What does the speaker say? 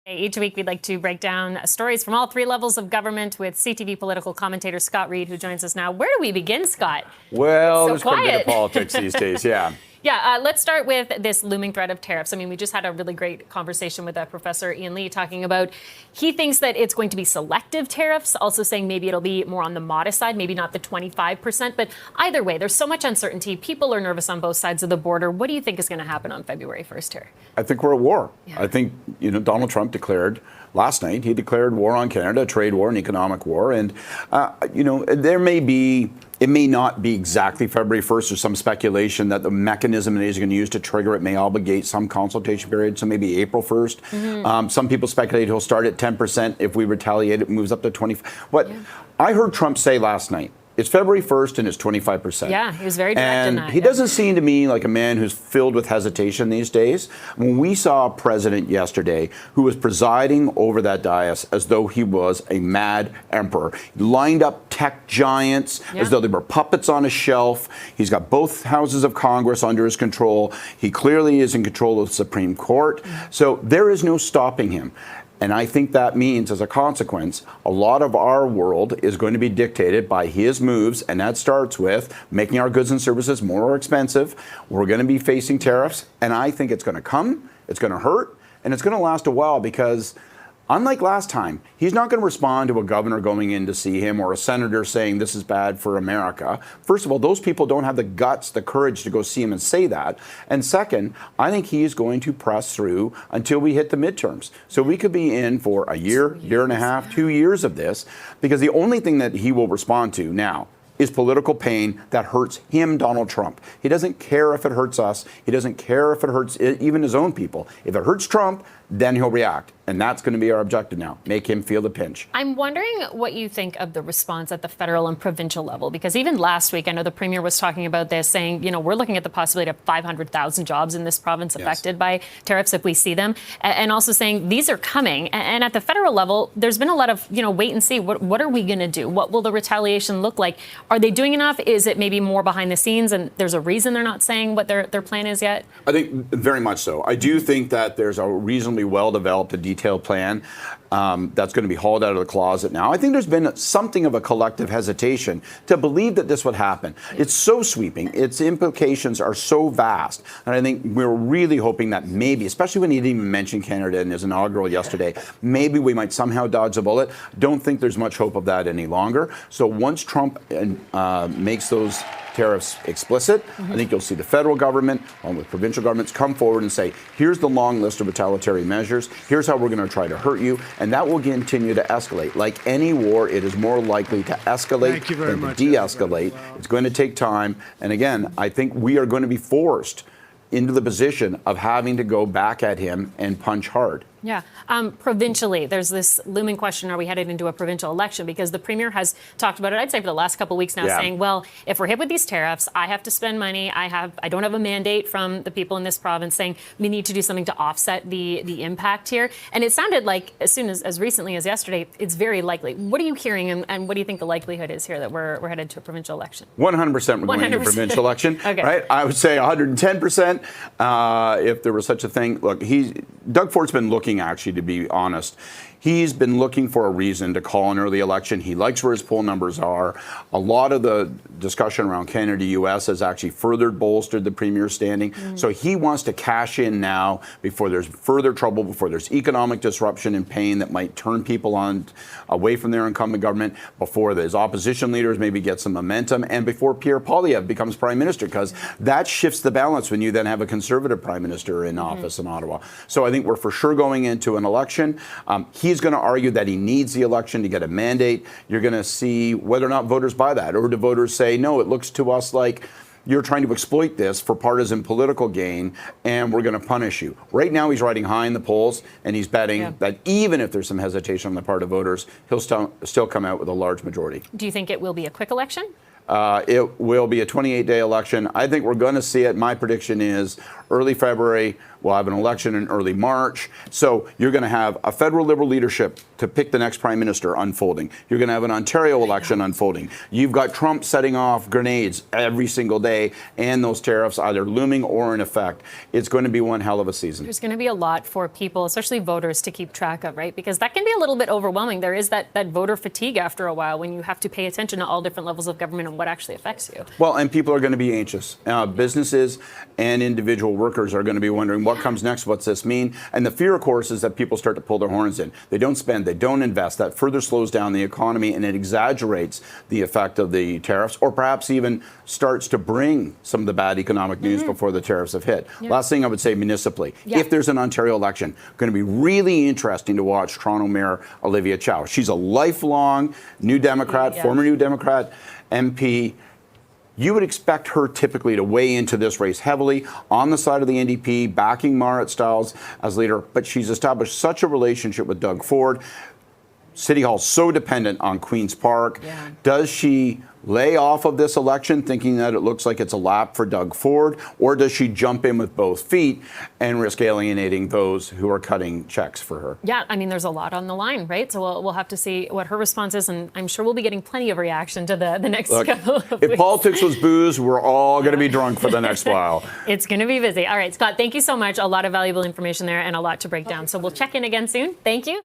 Each week, we'd like to break down stories from all three levels of government with CTV political commentator Scott Reid, who joins us now. Where do we begin, Scott? Well, there's quite a bit of politics these days, yeah. Yeah, let's start with this looming threat of tariffs. I mean, we just had a really great conversation with Professor Ian Lee talking about he thinks that it's going to be selective tariffs, also saying maybe it'll be more on the modest side, maybe not the 25%. But either way, there's so much uncertainty. People are nervous on both sides of the border. What do you think is going to happen on February 1st here? I think we're at war. Yeah. I think, Donald Trump declared last night, he declared war on Canada, a trade war, an economic war. And, it may not be exactly February 1st. There's some speculation that the mechanism that he's going to use to trigger it may obligate some consultation period, so maybe April 1st. Mm-hmm. Some people speculate he'll start at 10%. If we retaliate, it moves up to 20%. I heard Trump say last night, it's February 1st and it's 25%. Yeah, he was very direct and in that. He doesn't seem to me like a man who's filled with hesitation these days. When we saw a president yesterday who was presiding over that dais as though he was a mad emperor, he lined up tech giants as though they were puppets on a shelf. He's got both houses of Congress under his control. He clearly is in control of the Supreme Court. So there is no stopping him. And I think that means, as a consequence, a lot of our world is going to be dictated by his moves, and that starts with making our goods and services more expensive. We're going to be facing tariffs, and I think it's going to come, it's going to hurt, and it's going to last a while because, unlike last time, he's not going to respond to a governor going in to see him or a senator saying this is bad for America. First of all, those people don't have the guts, the courage to go see him and say that. And second, I think he is going to press through until we hit the midterms. So we could be in for a year, year and a half, 2 years of this, because the only thing that he will respond to now is political pain that hurts him, Donald Trump. He doesn't care if it hurts us. He doesn't care if it hurts even his own people. If it hurts Trump, then he'll react. And that's going to be our objective now, make him feel the pinch. I'm wondering what you think of the response at the federal and provincial level, because even last week, I know the premier was talking about this, saying, we're looking at the possibility of 500,000 jobs in this province affected by tariffs if we see them, and also saying these are coming. And at the federal level, there's been a lot of, wait and see. What are we going to do? What will the retaliation look like? Are they doing enough? Is it maybe more behind the scenes and there's a reason they're not saying what their plan is yet? I think very much so. I do think that there's a reasonably well-developed and detailed plan that's going to be hauled out of the closet now. I think there's been something of a collective hesitation to believe that this would happen. It's so sweeping. Its implications are so vast. And I think we're really hoping that maybe, especially when he didn't even mention Canada in his inaugural yesterday, maybe we might somehow dodge a bullet. Don't think there's much hope of that any longer. So once Trump makes those tariffs explicit, I think you'll see the federal government, along with provincial governments, come forward and say, here's the long list of retaliatory measures. Here's how we're going to try to hurt you. And that will continue to escalate. Like any war, it is more likely to escalate than to de-escalate. It's going to take time. And again, I think we are going to be forced into the position of having to go back at him and punch hard. Yeah. Provincially, there's this looming question, are we headed into a provincial election? Because the premier has talked about it, I'd say, for the last couple of weeks now, saying, well, if we're hit with these tariffs, I have to spend money. I don't have a mandate from the people in this province saying we need to do something to offset the impact here. And it sounded like as recently as yesterday, it's very likely. What are you hearing and what do you think the likelihood is here that we're headed to a provincial election? 100% we're going to a provincial election. Okay. Right? I would say 110% if there was such a thing. Look, Doug Fort's been looking, actually, to be honest. He's been looking for a reason to call an early election. He likes where his poll numbers are. A lot of the discussion around Canada-US has actually further bolstered the premier's standing. So he wants to cash in now before there's further trouble, before there's economic disruption and pain that might turn people away from their incumbent government, before his opposition leaders maybe get some momentum, and before Pierre Poilievre becomes prime minister, because that shifts the balance when you then have a conservative prime minister in office in Ottawa. So I think we're for sure going into an election. He's going to argue that he needs the election to get a mandate. You're going to see whether or not voters buy that, or do voters say, no, it looks to us like you're trying to exploit this for partisan political gain, and we're going to punish you. Right now, he's riding high in the polls, and he's betting that even if there's some hesitation on the part of voters, he'll still come out with a large majority. Do you think it will be a quick election? It will be a 28-day election. I think we're going to see it. My prediction is early February. We'll have an election in early March. So you're going to have a federal Liberal leadership to pick the next prime minister unfolding. You're going to have an Ontario election unfolding. You've got Trump setting off grenades every single day, and those tariffs either looming or in effect. It's going to be one hell of a season. There's going to be a lot for people, especially voters, to keep track of, right? Because that can be a little bit overwhelming. There is that voter fatigue after a while when you have to pay attention to all different levels of government and what actually affects you. Well, and people are going to be anxious. Businesses and individual workers are going to be wondering what comes next, what's this mean? And the fear, of course, is that people start to pull their horns in. They don't spend, they don't invest. That further slows down the economy, and it exaggerates the effect of the tariffs, or perhaps even starts to bring some of the bad economic news before the tariffs have hit. Yeah. Last thing I would say municipally, if there's an Ontario election, going to be really interesting to watch Toronto Mayor Olivia Chow. She's a lifelong New Democrat, former New Democrat MP. You would expect her typically to weigh into this race heavily on the side of the NDP, backing Marit Stiles as leader, but she's established such a relationship with Doug Ford. City Hall so dependent on Queen's Park. Yeah. Does she lay off of this election thinking that it looks like it's a lap for Doug Ford, or does she jump in with both feet and risk alienating those who are cutting checks for her? Yeah, I mean, there's a lot on the line, right? So we'll have to see what her response is, and I'm sure we'll be getting plenty of reaction to the next couple of weeks. If politics was booze, we're all going to be drunk for the next while. It's going to be busy. All right, Scott, thank you so much. A lot of valuable information there and a lot to break down. So we'll check in again soon. Thank you.